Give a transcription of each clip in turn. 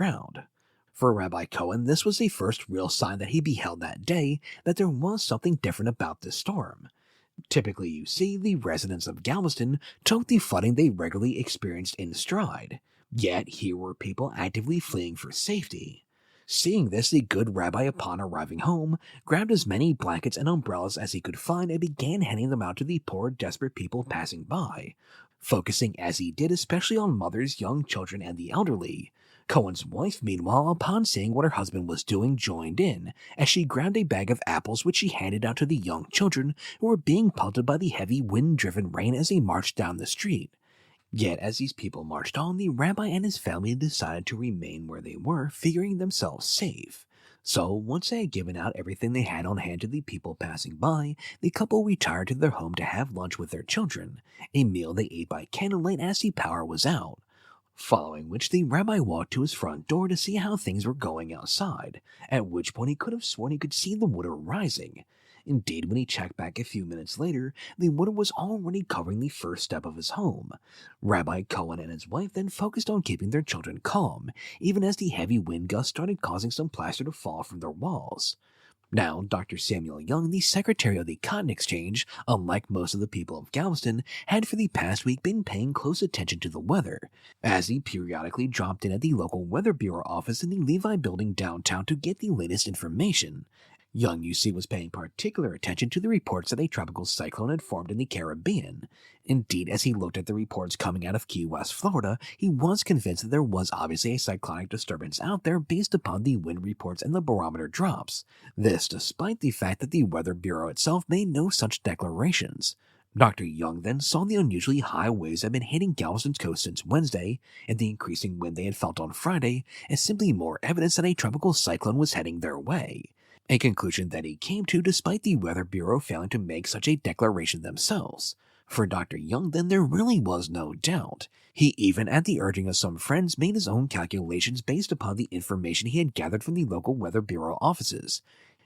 ground. For Rabbi Cohen, this was the first real sign that he beheld that day that there was something different about this storm. Typically, you see, the residents of Galveston took the flooding they regularly experienced in stride, yet here were people actively fleeing for safety. Seeing this, the good rabbi, upon arriving home, grabbed as many blankets and umbrellas as he could find and began handing them out to the poor, desperate people passing by, focusing as he did especially on mothers, young children, and the elderly. Cohen's wife, meanwhile, upon seeing what her husband was doing, joined in, as she grabbed a bag of apples which she handed out to the young children who were being pelted by the heavy wind-driven rain as they marched down the street. Yet as these people marched on, the rabbi and his family decided to remain where they were, figuring themselves safe. So, once they had given out everything they had on hand to the people passing by, the couple retired to their home to have lunch with their children, a meal they ate by candlelight as the power was out. Following which, the rabbi walked to his front door to see how things were going outside, at which point he could have sworn he could see the water rising. Indeed, when he checked back a few minutes later, the water was already covering the first step of his home. Rabbi Cohen and his wife then focused on keeping their children calm, even as the heavy wind gusts started causing some plaster to fall from their walls. Now, Dr. Samuel Young, the secretary of the Cotton Exchange, unlike most of the people of Galveston, had for the past week been paying close attention to the weather, as he periodically dropped in at the local Weather Bureau office in the Levi building downtown to get the latest information. Young, you see, was paying particular attention to the reports that a tropical cyclone had formed in the Caribbean. Indeed, as he looked at the reports coming out of Key West, Florida, he was convinced that there was obviously a cyclonic disturbance out there based upon the wind reports and the barometer drops. This despite the fact that the Weather Bureau itself made no such declarations. Dr. Young then saw the unusually high waves that had been hitting Galveston's coast since Wednesday, and the increasing wind they had felt on Friday, as simply more evidence that a tropical cyclone was heading their way. A conclusion that he came to despite the Weather Bureau failing to make such a declaration themselves. For Dr. Young, then, there really was no doubt. He even, at the urging of some friends, made his own calculations based upon the information he had gathered from the local Weather Bureau offices.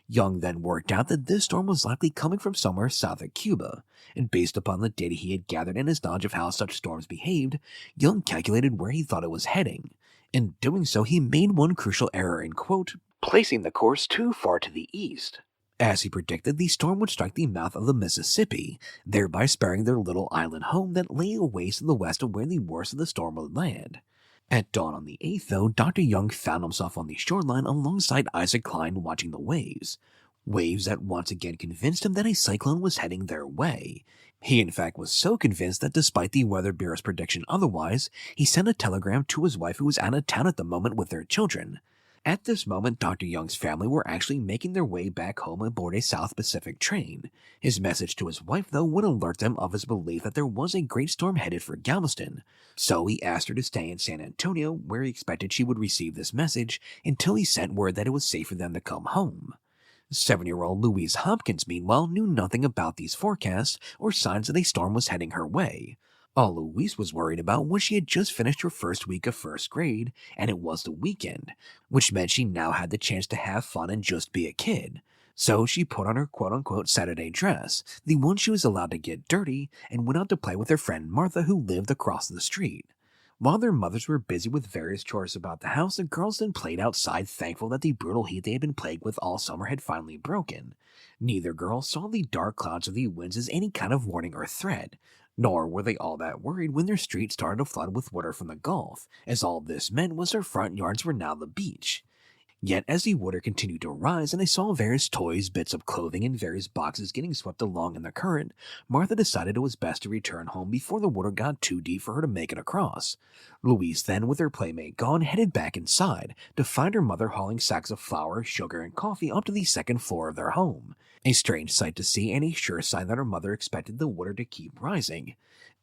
Young then worked out that this storm was likely coming from somewhere south of Cuba, and based upon the data he had gathered and his knowledge of how such storms behaved, Young calculated where he thought it was heading. In doing so, he made one crucial error in, quote, placing the course too far to the east, as he predicted the storm would strike the mouth of the Mississippi, thereby sparing their little island home that lay a ways to the west of where the worst of the storm would land. At dawn on the 8th, though, Dr. Young found himself on the shoreline alongside Isaac Klein watching the waves. Waves that once again convinced him that a cyclone was heading their way. He in fact was so convinced that despite the Weather Bureau's prediction otherwise, he sent a telegram to his wife who was out of town at the moment with their children. At this moment, Dr. Young's family were actually making their way back home aboard a South Pacific train. His message to his wife, though, would alert them of his belief that there was a great storm headed for Galveston, so he asked her to stay in San Antonio, where he expected she would receive this message, until he sent word that it was safe for them to come home. 7-year-old Louise Hopkins, meanwhile, knew nothing about these forecasts or signs that a storm was heading her way. All Louise was worried about was she had just finished her first week of first grade, and it was the weekend, which meant she now had the chance to have fun and just be a kid. So she put on her quote-unquote Saturday dress, the one she was allowed to get dirty, and went out to play with her friend Martha, who lived across the street. While their mothers were busy with various chores about the house, the girls then played outside, thankful that the brutal heat they had been plagued with all summer had finally broken. Neither girl saw the dark clouds of the winds as any kind of warning or threat, nor were they all that worried when their street started to flood with water from the Gulf, as all this meant was their front yards were now the beach. Yet as the water continued to rise and they saw various toys, bits of clothing, and various boxes getting swept along in the current, Martha decided it was best to return home before the water got too deep for her to make it across. Louise then, with her playmate gone, headed back inside to find her mother hauling sacks of flour, sugar, and coffee up to the second floor of their home. A strange sight to see and a sure sign that her mother expected the water to keep rising.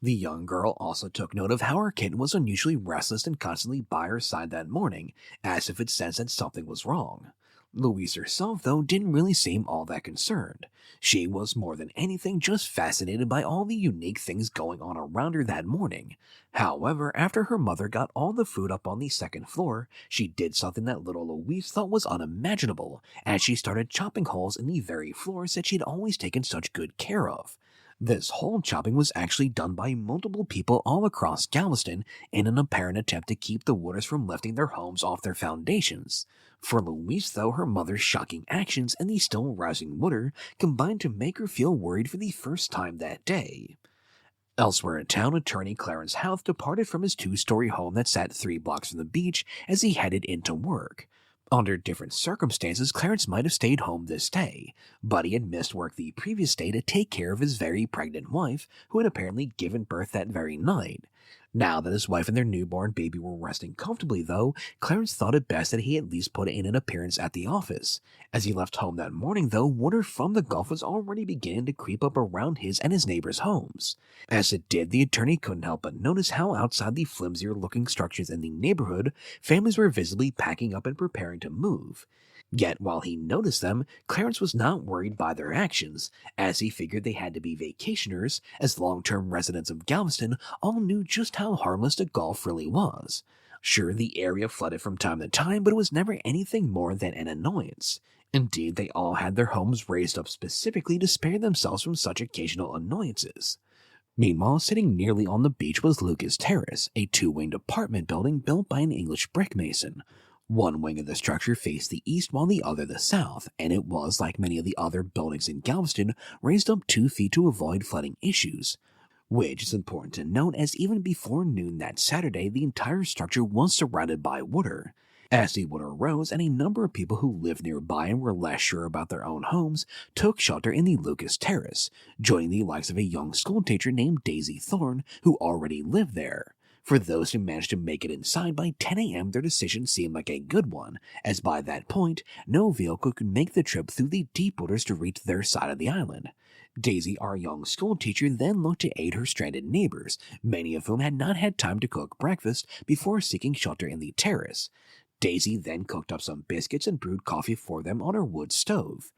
The young girl also took note of how her kitten was unusually restless and constantly by her side that morning, as if it sensed that something was wrong. Louise herself, though, didn't really seem all that concerned. She was more than anything just fascinated by all the unique things going on around her that morning. However, after her mother got all the food up on the second floor, she did something that little Louise thought was unimaginable, as she started chopping holes in the very floors that she'd always taken such good care of. This hole chopping was actually done by multiple people all across Galveston in an apparent attempt to keep the Wooders from lifting their homes off their foundations. For Louise, though, her mother's shocking actions and the still rousing Wooder combined to make her feel worried for the first time that day. Elsewhere in town, attorney Clarence Houth departed from his two-story home that sat 3 blocks from the beach as he headed into work. Under different circumstances, Clarence might have stayed home this day, but he had missed work the previous day to take care of his very pregnant wife, who had apparently given birth that very night. Now that his wife and their newborn baby were resting comfortably, though, Clarence thought it best that he at least put in an appearance at the office. As he left home that morning, though, water from the Gulf was already beginning to creep up around his and his neighbors' homes. As it did, the attorney couldn't help but notice how outside the flimsier-looking structures in the neighborhood, families were visibly packing up and preparing to move. Yet, while he noticed them, Clarence was not worried by their actions, as he figured they had to be vacationers, as long-term residents of Galveston all knew just how harmless the Gulf really was. Sure, the area flooded from time to time, but it was never anything more than an annoyance. Indeed, they all had their homes raised up specifically to spare themselves from such occasional annoyances. Meanwhile, sitting nearly on the beach was Lucas Terrace, a two-winged apartment building built by an English brick mason. One wing of the structure faced the east while the other the south, and it was, like many of the other buildings in Galveston, raised up 2 feet to avoid flooding issues. Which is important to note, as even before noon that Saturday, the entire structure was surrounded by water. As the water rose, and a number of people who lived nearby and were less sure about their own homes took shelter in the Lucas Terrace, joining the likes of a young schoolteacher named Daisy Thorne, who already lived there. For those who managed to make it inside by 10 a.m., their decision seemed like a good one, as by that point, no vehicle could make the trip through the deep waters to reach their side of the island. Daisy, our young schoolteacher, then looked to aid her stranded neighbors, many of whom had not had time to cook breakfast before seeking shelter in the terrace. Daisy then cooked up some biscuits and brewed coffee for them on her wood stove.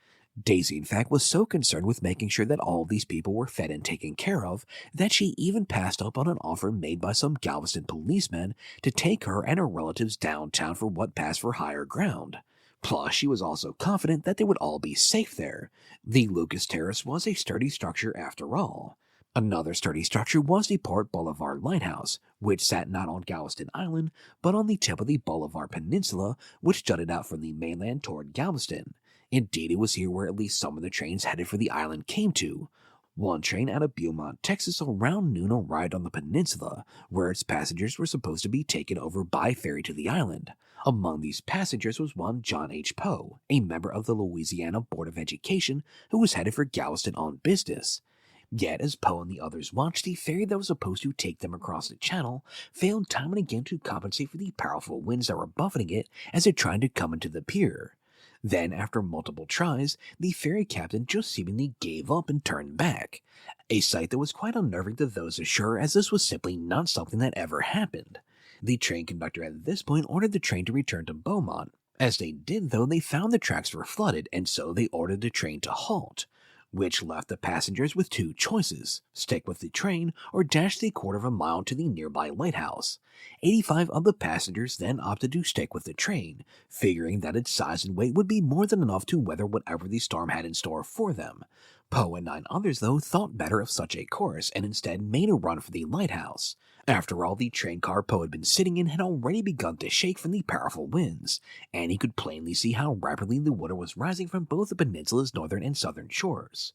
Daisy, in fact, was so concerned with making sure that all these people were fed and taken care of that she even passed up on an offer made by some Galveston policemen to take her and her relatives downtown for what passed for higher ground. Plus, she was also confident that they would all be safe there. The Lucas Terrace was a sturdy structure after all. Another sturdy structure was the Port Boulevard Lighthouse, which sat not on Galveston Island, but on the tip of the Boulevard Peninsula, which jutted out from the mainland toward Galveston. Indeed, it was here where at least some of the trains headed for the island came to. One train out of Beaumont, Texas around noon arrived on the peninsula, where its passengers were supposed to be taken over by ferry to the island. Among these passengers was one John H. Poe, a member of the Louisiana Board of Education, who was headed for Galveston on business. Yet, as Poe and the others watched, the ferry that was supposed to take them across the channel failed time and again to compensate for the powerful winds that were buffeting it as it tried to come into the pier. Then, after multiple tries, the ferry captain just seemingly gave up and turned back, a sight that was quite unnerving to those ashore, as this was simply not something that ever happened. The train conductor at this point ordered the train to return to Beaumont. As they did, though, they found the tracks were flooded, and so they ordered the train to halt, which left the passengers with 2 choices: stick with the train or dash the 1/4 mile to the nearby lighthouse. 85 of the passengers then opted to stick with the train, figuring that its size and weight would be more than enough to weather whatever the storm had in store for them. Poe and 9 others, though, thought better of such a course and instead made a run for the lighthouse. After all, the train car Poe had been sitting in had already begun to shake from the powerful winds, and he could plainly see how rapidly the water was rising from both the peninsula's northern and southern shores.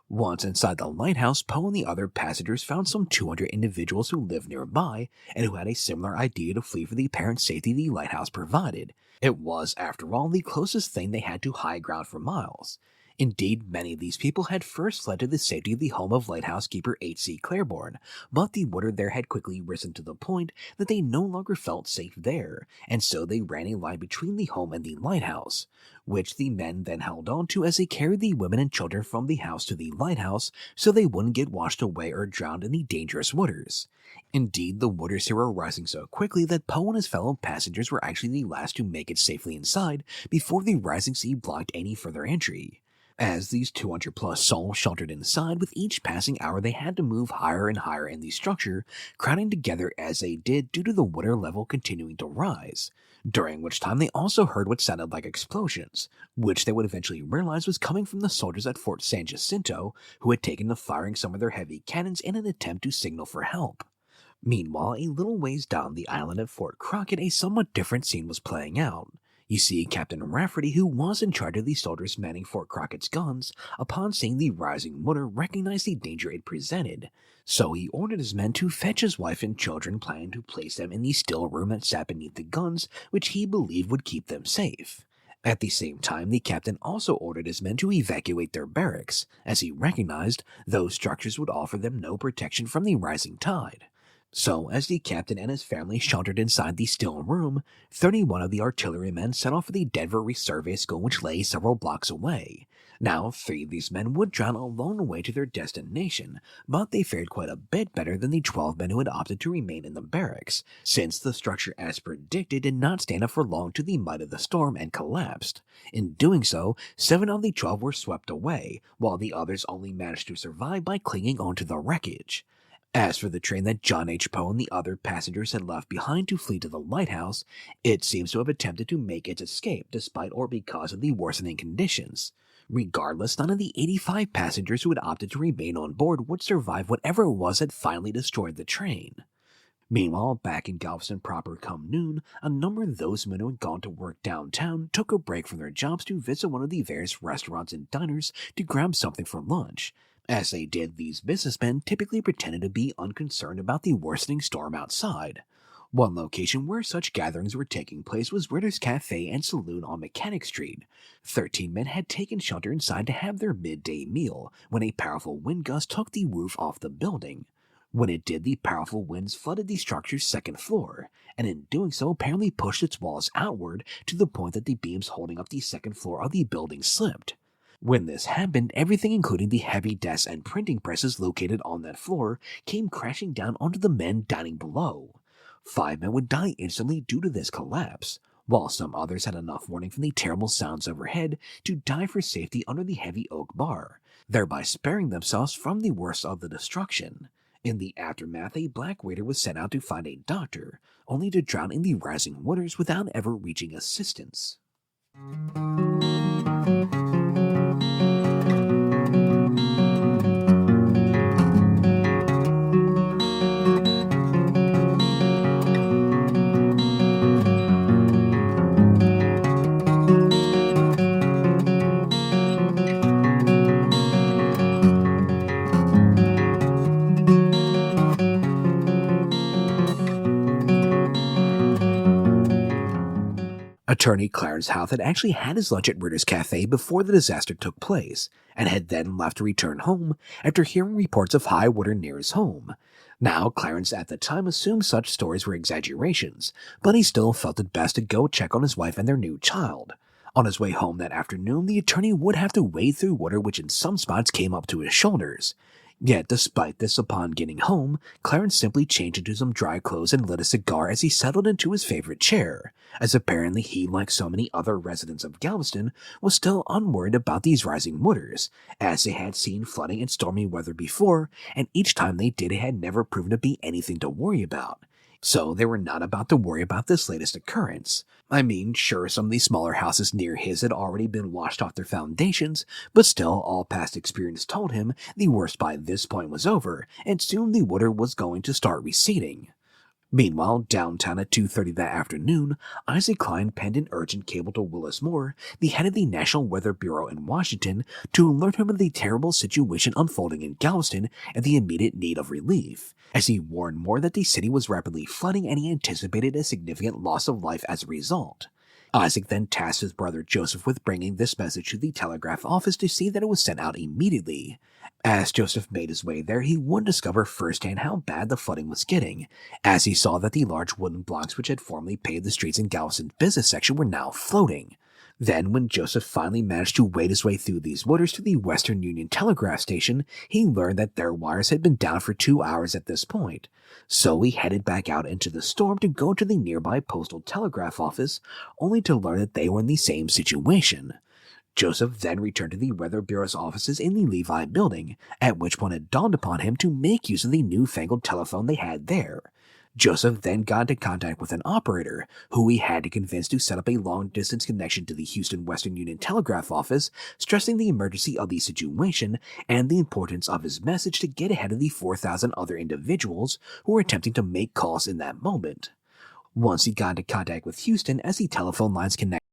Once inside the lighthouse, Poe and the other passengers found some 200 individuals who lived nearby and who had a similar idea to flee for the apparent safety the lighthouse provided. It was, after all, the closest thing they had to high ground for miles. Indeed, many of these people had first fled to the safety of the home of lighthouse keeper H.C. Claiborne, but the water there had quickly risen to the point that they no longer felt safe there, and so they ran a line between the home and the lighthouse, which the men then held on to as they carried the women and children from the house to the lighthouse so they wouldn't get washed away or drowned in the dangerous waters. Indeed, the waters here were rising so quickly that Poe and his fellow passengers were actually the last to make it safely inside before the rising sea blocked any further entry. As these 200-plus souls sheltered inside, with each passing hour they had to move higher and higher in the structure, crowding together as they did due to the water level continuing to rise. during which time they also heard what sounded like explosions, which they would eventually realize was coming from the soldiers at Fort San Jacinto who had taken to firing some of their heavy cannons in an attempt to signal for help. Meanwhile, a little ways down the island at Fort Crockett, a somewhat different scene was playing out. You see, Captain Rafferty, who was in charge of the soldiers manning Fort Crockett's guns, upon seeing the rising water, recognized the danger it presented. So he ordered his men to fetch his wife and children, planning to place them in the still room that sat beneath the guns, which he believed would keep them safe. At the same time, the captain also ordered his men to evacuate their barracks, as he recognized those structures would offer them no protection from the rising tide. So, as the captain and his family sheltered inside the still room, 31 of the artillerymen set off for the Denver resurvey school, which lay several blocks away. Now, 3 of these men would drown along the way to their destination, but they fared quite a bit better than the 12 men who had opted to remain in the barracks, since the structure, as predicted, did not stand up for long to the might of the storm and collapsed. In doing so, 7 of the 12 were swept away, while the others only managed to survive by clinging onto the wreckage. As for the train that John H. Poe and the other passengers had left behind to flee to the lighthouse, it seems to have attempted to make its escape despite or because of the worsening conditions. Regardless, none of the 85 passengers who had opted to remain on board would survive whatever it was that finally destroyed the train. Meanwhile, back in Galveston proper come noon, a number of those men who had gone to work downtown took a break from their jobs to visit one of the various restaurants and diners to grab something for lunch. As they did, these businessmen typically pretended to be unconcerned about the worsening storm outside. One location where such gatherings were taking place was Ritter's Cafe and Saloon on Mechanic Street. 13 men had taken shelter inside to have their midday meal when a powerful wind gust took the roof off the building. When it did, the powerful winds flooded the structure's second floor, and in doing so apparently pushed its walls outward to the point that the beams holding up the second floor of the building slipped. When this happened, everything including the heavy desks and printing presses located on that floor came crashing down onto the men dining below. 5 men would die instantly due to this collapse, while some others had enough warning from the terrible sounds overhead to dive for safety under the heavy oak bar, thereby sparing themselves from the worst of the destruction. In the aftermath, a black waiter was sent out to find a doctor, only to drown in the rising waters without ever reaching assistance. Attorney Clarence Houth had actually had his lunch at Ritter's Cafe before the disaster took place, and had then left to return home after hearing reports of high water near his home. Now, Clarence at the time assumed such stories were exaggerations, but he still felt it best to go check on his wife and their new child. On his way home that afternoon, the attorney would have to wade through water which in some spots came up to his shoulders. Yet, despite this, upon getting home, Clarence simply changed into some dry clothes and lit a cigar as he settled into his favorite chair, as apparently he, like so many other residents of Galveston, was still unworried about these rising waters, as they had seen flooding and stormy weather before, and each time they did it had never proven to be anything to worry about. So they were not about to worry about this latest occurrence. I mean, sure, some of the smaller houses near his had already been washed off their foundations, but still, all past experience told him the worst by this point was over, and soon the water was going to start receding. Meanwhile, downtown at 2:30 that afternoon, Isaac Klein penned an urgent cable to Willis Moore, the head of the National Weather Bureau in Washington, to alert him of the terrible situation unfolding in Galveston and the immediate need of relief, as he warned Moore that the city was rapidly flooding and he anticipated a significant loss of life as a result. Isaac then tasked his brother Joseph with bringing this message to the telegraph office to see that it was sent out immediately. As Joseph made his way there, he would discover firsthand how bad the flooding was getting, as he saw that the large wooden blocks which had formerly paved the streets in Galveston's business section were now floating. Then, when Joseph finally managed to wade his way through these waters to the Western Union Telegraph Station, he learned that their wires had been down for 2 hours at this point. So he headed back out into the storm to go to the nearby Postal Telegraph office, only to learn that they were in the same situation. Joseph then returned to the Weather Bureau's offices in the Levi building, at which point it dawned upon him to make use of the newfangled telephone they had there. Joseph then got into contact with an operator, who he had to convince to set up a long-distance connection to the Houston Western Union Telegraph Office, stressing the emergency of the situation and the importance of his message to get ahead of the 4,000 other individuals who were attempting to make calls in that moment. Once he got into contact with Houston, as the telephone lines connected,